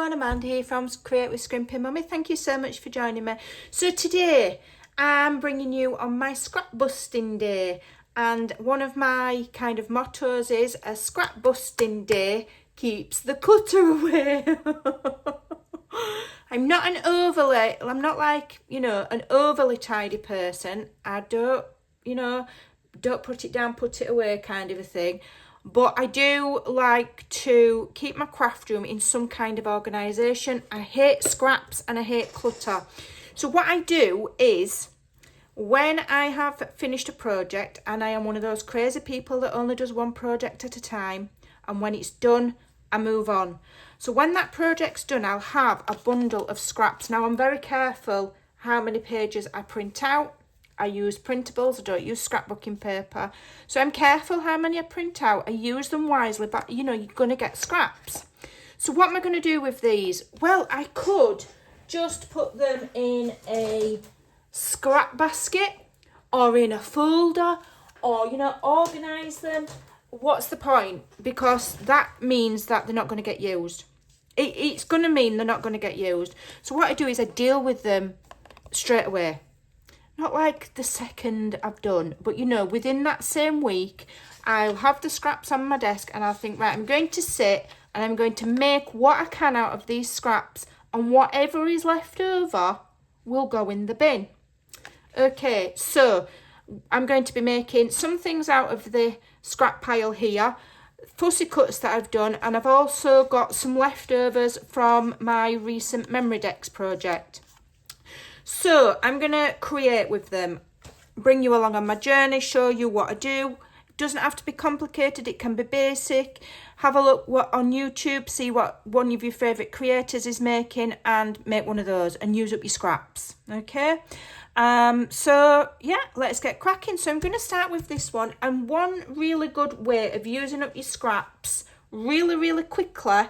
everyone, Amanda here from Create with Scrimping Mummy. Thank you so much for joining me. So today I'm bringing you on my scrap busting day, and one of my kind of mottos is a scrap busting day keeps the clutter away. I'm not like, an overly tidy person. I don't put it down, put it away kind of a thing. But I do like to keep my craft room in some kind of organisation. I hate scraps and I hate clutter. So what I do is, when I have finished a project, and I am one of those crazy people that only does one project at a time, and when it's done, I move on. So when that project's done, I'll have a bundle of scraps. Now, I'm very careful how many pages I print out. I use printables, I don't use scrapbooking paper. So I'm careful how many I print out. I use them wisely, but you're going to get scraps. So what am I going to do with these? Well, I could just put them in a scrap basket or in a folder, or, organise them. What's the point? Because that means that they're not going to get used. It's going to mean they're not going to get used. So what I do is I deal with them straight away. Not like the second I've done, but within that same week, I'll have the scraps on my desk and I'll think, right, I'm going to sit and I'm going to make what I can out of these scraps, and whatever is left over will go in the bin. Okay, so I'm going to be making some things out of the scrap pile here, fussy cuts that I've done, and I've also got some leftovers from my recent memory decks project. So I'm going to create with them, bring you along on my journey, show you what I do. It doesn't have to be complicated, it can be basic. Have a look on YouTube, see what one of your favourite creators is making, and make one of those and use up your scraps, okay? So yeah, let's get cracking. So I'm going to start with this one, and one really good way of using up your scraps really quickly,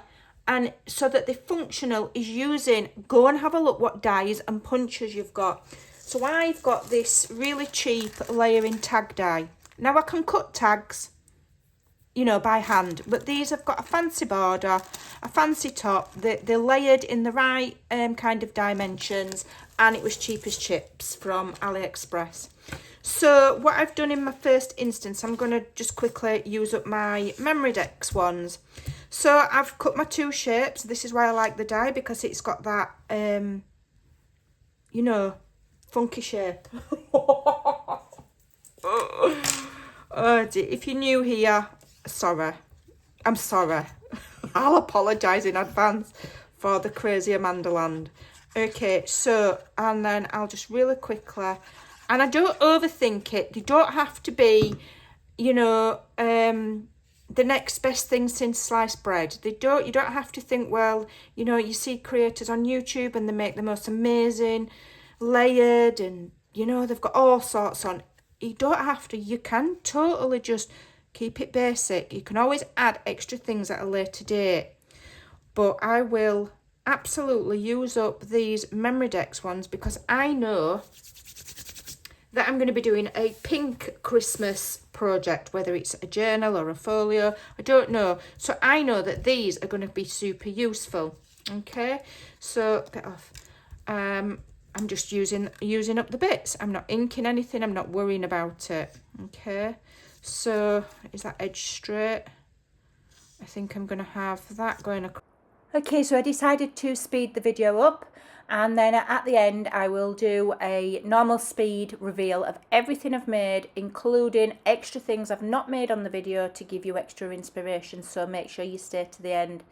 and so that they're functional, is go and have a look what dies and punches you've got. So I've got this really cheap layering tag die. Now I can cut tags, by hand, but these have got a fancy border, a fancy top. They're layered in the right kind of dimensions, and it was cheap as chips from AliExpress. So what I've done in my first instance, I'm going to just quickly use up my memory decks ones. So I've cut my two shapes. This is why I like the die, because it's got that, funky shape. Oh dear. If you're new here, sorry. I'm sorry. I'll apologise in advance for the crazy Amanda land. Okay, so, and then I'll just really quickly, and I don't overthink it. They don't have to be, the next best thing since sliced bread. You don't have to think, well, you see creators on YouTube and they make the most amazing layered, and they've got all sorts on. You don't have to. You can totally just keep it basic. You can always add extra things at a later date, but I will absolutely use up these memory decks ones, because I know that I'm going to be doing a pink Christmas project, whether it's a journal or a folio, I don't know. So I know that these are going to be super useful. Okay, so get off. I'm just using up the bits. I'm not inking anything. I'm not worrying about it. Okay, so is that edge straight? I think I'm going to have that going across. Okay, so I decided to speed the video up, and then at the end I will do a normal speed reveal of everything I've made, including extra things I've not made on the video to give you extra inspiration, so make sure you stay to the end.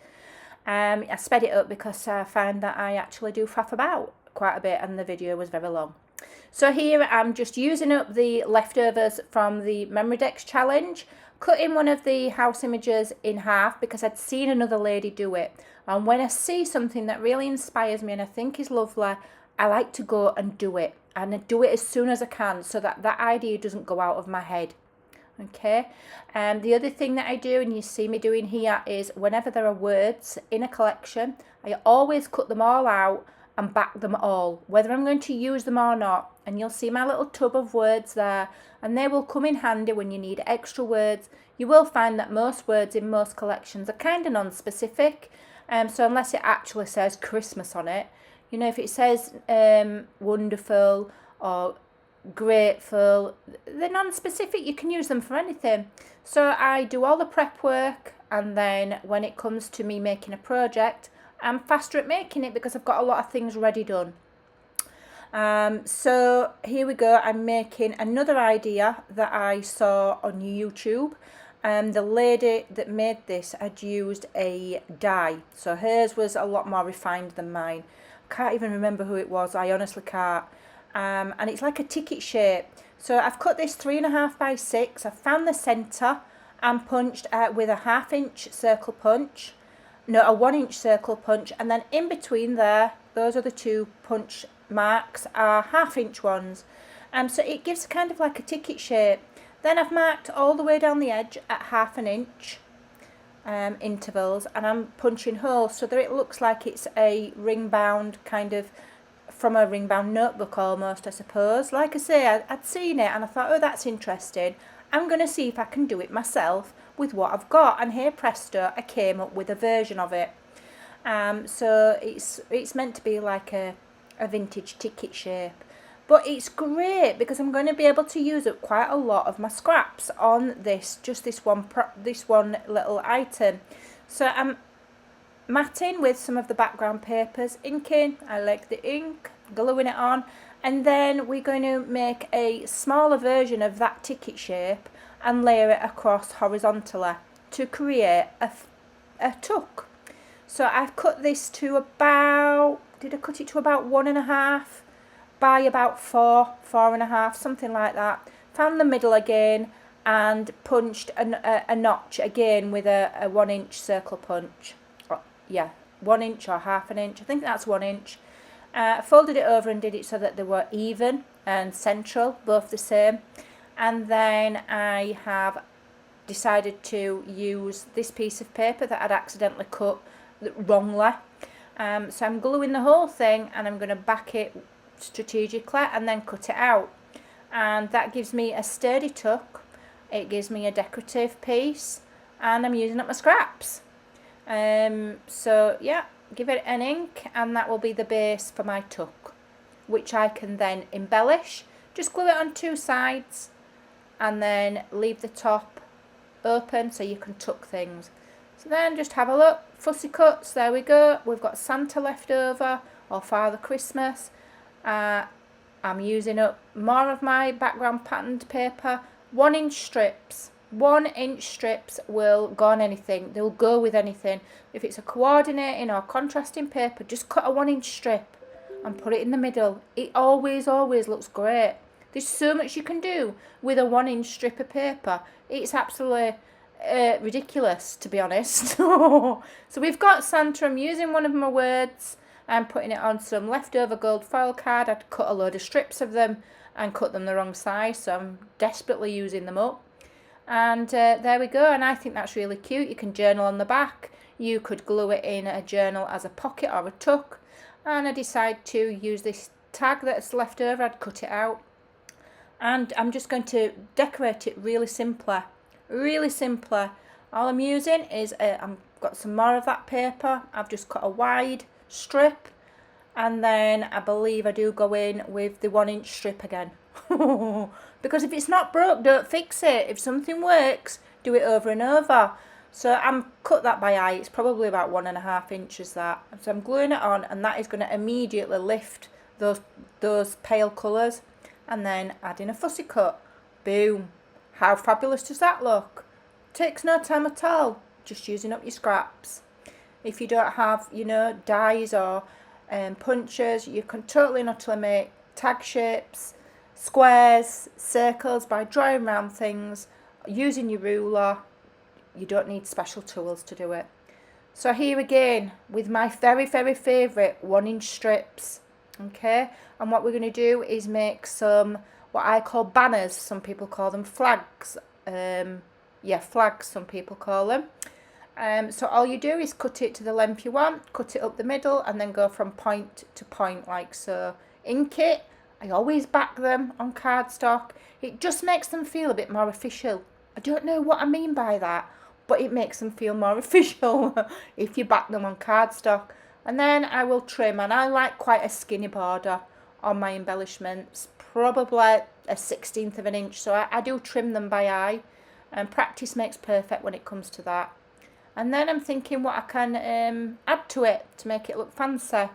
I sped it up because I find that I actually do faff about quite a bit and the video was very long. So here I'm just using up the leftovers from the Memory Decks challenge, cutting one of the house images in half because I'd seen another lady do it. And when I see something that really inspires me and I think is lovely, I like to go and do it. And I do it as soon as I can so that that idea doesn't go out of my head. Okay, and the other thing that I do, and you see me doing here, is whenever there are words in a collection, I always cut them all out and back them all, whether I'm going to use them or not. And you'll see my little tub of words there, and they will come in handy when you need extra words. You will find that most words in most collections are kind of non-specific, So unless it actually says Christmas on it, you know, if it says wonderful or grateful, they're non-specific, you can use them for anything. So I do all the prep work, and then when it comes to me making a project, I'm faster at making it because I've got a lot of things ready done. So here we go. I'm making another idea that I saw on YouTube. The lady that made this had used a die, so hers was a lot more refined than mine. Can't even remember who it was, I honestly can't. And it's like a ticket shape. So I've cut this 3.5 by 6. I've found the centre and punched with a 1/2 inch circle punch. No, a 1 inch circle punch, and then in between there, those are the two punch marks are 1/2 inch ones. So it gives kind of like a ticket shape. Then I've marked all the way down the edge at 1/2 inch intervals, and I'm punching holes so that it looks like it's a ring bound, kind of from a ring bound notebook almost, I suppose. Like I say, I'd seen it and I thought, oh, that's interesting. I'm going to see if I can do it myself with what I've got, and here presto, I came up with a version of it. So it's meant to be like a vintage ticket shape, but it's great because I'm going to be able to use up quite a lot of my scraps on this, just this one little item. So I'm matting with some of the background papers, inking, I like the ink, gluing it on, and then we're going to make a smaller version of that ticket shape and layer it across horizontally to create a tuck. So I've cut this to about, did I cut it to about 1.5 by about 4.5, something like that. Found the middle again and punched a notch again with a 1 inch circle punch. Yeah, 1 inch or 1/2 inch, I think that's 1 inch. Folded it over and did it so that they were even and central, both the same. And then I have decided to use this piece of paper that I'd accidentally cut wrongly. So I'm gluing the whole thing, and I'm going to back it strategically and then cut it out. And that gives me a sturdy tuck, it gives me a decorative piece, and I'm using up my scraps. So yeah, give it an ink, and that will be the base for my tuck, which I can then embellish. Just glue it on 2 sides and then leave the top open so you can tuck things. So then just have a look, fussy cuts, there we go. We've got Santa left over, or Father Christmas. I'm using up more of my background patterned paper, 1 inch strips. 1 inch strips will go on anything, they'll go with anything. If it's a coordinating or contrasting paper, just cut a 1 inch strip and put it in the middle. It always looks great. There's so much you can do with a 1 inch strip of paper. It's absolutely ridiculous, to be honest. So we've got Santa. I'm using one of my words and putting it on some leftover gold foil card. I'd cut a load of strips of them and cut them the wrong size, so I'm desperately using them up. And there we go, and I think that's really cute. You can journal on the back, you could glue it in a journal as a pocket or a tuck, and I decide to use this tag that's left over. I'd cut it out, and I'm just going to decorate it really simply. All I'm using is I've got some more of that paper. I've just cut a wide strip, and then I believe I do go in with the 1 inch strip again. Because if it's not broke, don't fix it. If something works, do it over and over. So I'm cut that by eye. It's probably about 1.5 inches that. So I'm gluing it on, and that is going to immediately lift those pale colours. And then adding a fussy cut. Boom. How fabulous does that look? Takes no time at all. Just using up your scraps. If you don't have, dies or punches, you can totally and utterly make tag shapes, squares, circles by drawing around things, using your ruler. You don't need special tools to do it. So here again, with my very favourite 1 inch strips. Okay, and what we're going to do is make some, what I call banners. Some people call them flags. Flags some people call them. So all you do is cut it to the length you want, cut it up the middle, and then go from point to point like so. Ink it. I always back them on cardstock. It just makes them feel a bit more official. I don't know what I mean by that, but it makes them feel more official if you back them on cardstock. And then I will trim, and I like quite a skinny border on my embellishments, probably a 1/16 of an inch, so I do trim them by eye, and practice makes perfect when it comes to that. And then I'm thinking what I can add to it to make it look fancy.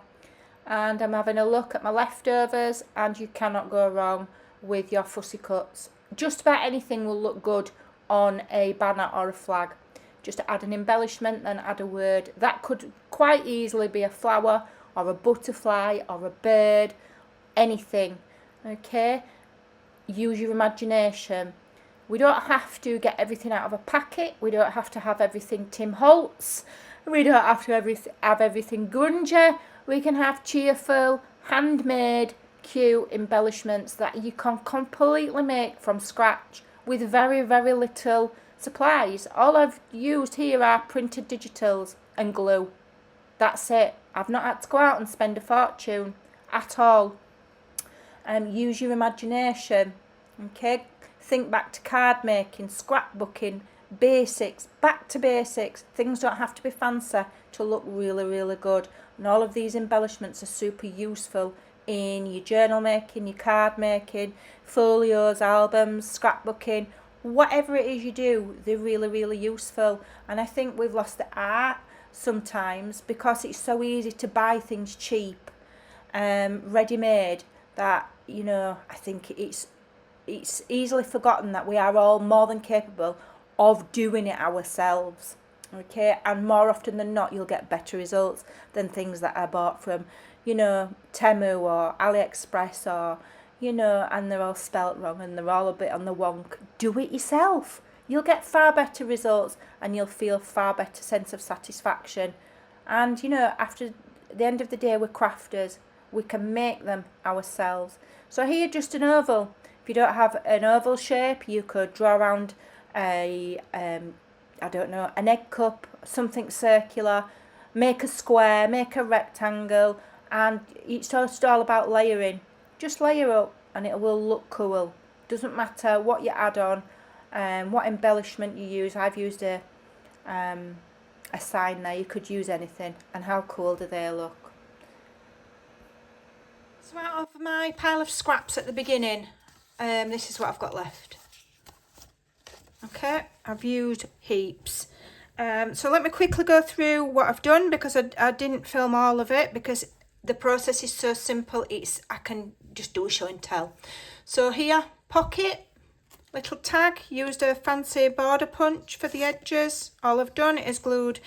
And I'm having a look at my leftovers, and you cannot go wrong with your fussy cuts. Just about anything will look good on a banner or a flag. Just add an embellishment, then add a word. That could quite easily be a flower or a butterfly or a bird, anything. Okay, use your imagination. We don't have to get everything out of a packet. We don't have to have everything Tim Holtz. We don't have to have everything grungy. We can have cheerful, handmade, cute embellishments that you can completely make from scratch with very, very little supplies. All I've used here are printed digitals and glue. That's it. I've not had to go out and spend a fortune at all. Use your imagination. Okay, think back to card making, scrapbooking, basics, back to basics. Things don't have to be fancy to look really, really good. And all of these embellishments are super useful in your journal making, your card making, folios, albums, scrapbooking, whatever it is you do, they're really, really useful. And I think we've lost the art sometimes because it's so easy to buy things cheap, ready-made, that, you know, I think it's easily forgotten that we are all more than capable of doing it ourselves. Okay, and more often than not, you'll get better results than things that are bought from, you know, Temu or AliExpress, or, you know, and they're all spelt wrong and they're all a bit on the wonk. Do it yourself. You'll get far better results and you'll feel far better sense of satisfaction. And, you know, after the end of the day, we're crafters. We can make them ourselves. So here, just an oval. If you don't have an oval shape, you could draw around a I don't know, an egg cup, something circular, make a square, make a rectangle, and it's just all about layering. Just layer up and it will look cool. Doesn't matter what you add on, what embellishment you use. I've used a sign there. You could use anything. And how cool do they look? So out of my pile of scraps at the beginning, this is what I've got left. Okay, I've used heaps. So let me quickly go through what I've done, because I didn't film all of it because the process is so simple. I can just do a show and tell. So here, pocket, little tag, used a fancy border punch for the edges. All I've done is glued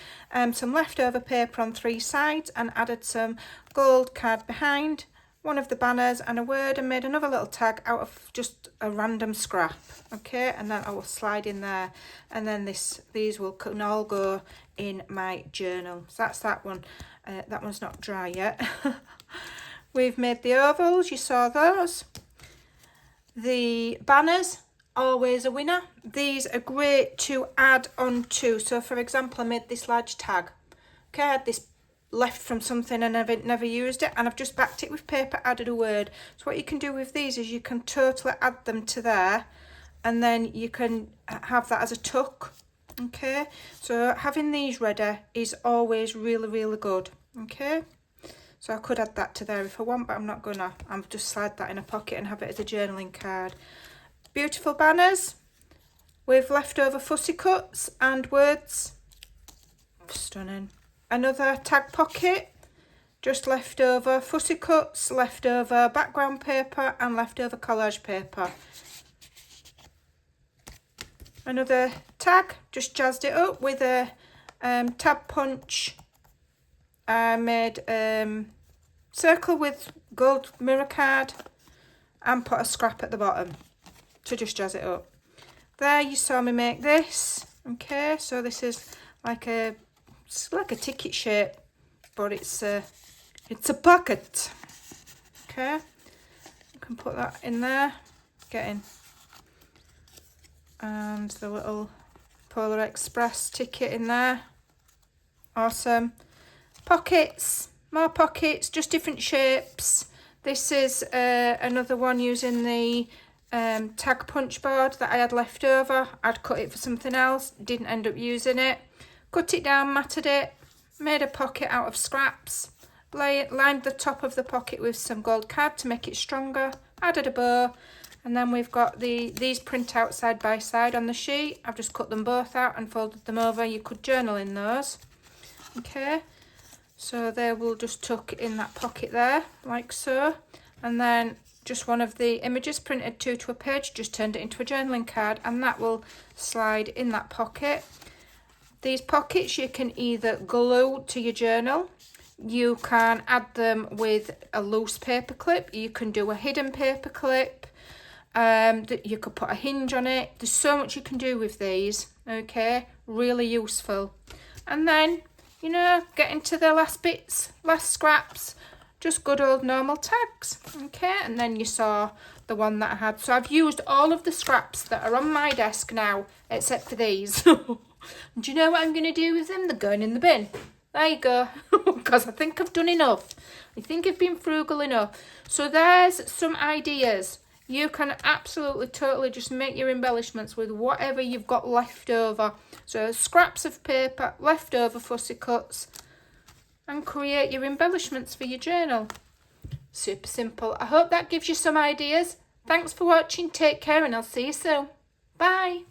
some leftover paper on 3 sides and added some gold card behind, one of the banners and a word, and made another little tag out of just a random scrap. Okay, and then I will slide in there, and then these can all go in my journal. So that's that one. That one's not dry yet. We've made the ovals, you saw those. The banners, always a winner. These are great to add on to. So for example, I made this large tag. Okay, I had this left from something and I've never used it, and I've just backed it with paper, added a word. So what you can do with these is you can totally add them to there, and then you can have that as a tuck. Okay, so having these ready is always really, really good. Okay, so I could add that to there if I want, but I'm not gonna. I'll just slide that in a pocket and have it as a journaling card. Beautiful banners with leftover fussy cuts and words. Stunning. Another tag pocket, just leftover fussy cuts, leftover background paper and leftover collage paper. Another tag, just jazzed it up with a tab punch. I made circle with gold mirror card and put a scrap at the bottom to just jazz it up. There, you saw me make this. Okay, so this is it's like a ticket shape, but it's a pocket. Okay, you can put that in there, get in. And the little Polar Express ticket in there. Awesome. Pockets, more pockets, just different shapes. This is another one using the tag punch board that I had left over. I'd cut it for something else, didn't end up using it. Cut it down, matted it, made a pocket out of scraps, lined the top of the pocket with some gold card to make it stronger, added a bow, and then we've got these print out side by side on the sheet. I've just cut them both out and folded them over. You could journal in those. Okay, so they will just tuck in that pocket there, like so. And then just one of the images printed to a page, just turned it into a journaling card, and that will slide in that pocket. These pockets you can either glue to your journal, you can add them with a loose paper clip, you can do a hidden paper clip, you could put a hinge on it. There's so much you can do with these, okay, really useful. And then, you know, get into the last bits, last scraps, just good old normal tags, okay. And then you saw the one that I had. So I've used all of the scraps that are on my desk now, except for these. Do you know what I'm going to do with them? They're going in the bin. There you go, because I think I've done enough. I think I've been frugal enough. So there's some ideas. You can absolutely, totally just make your embellishments with whatever you've got left over. So scraps of paper, leftover fussy cuts, and create your embellishments for your journal. Super simple. I hope that gives you some ideas. Thanks for watching. Take care, and I'll see you soon. Bye.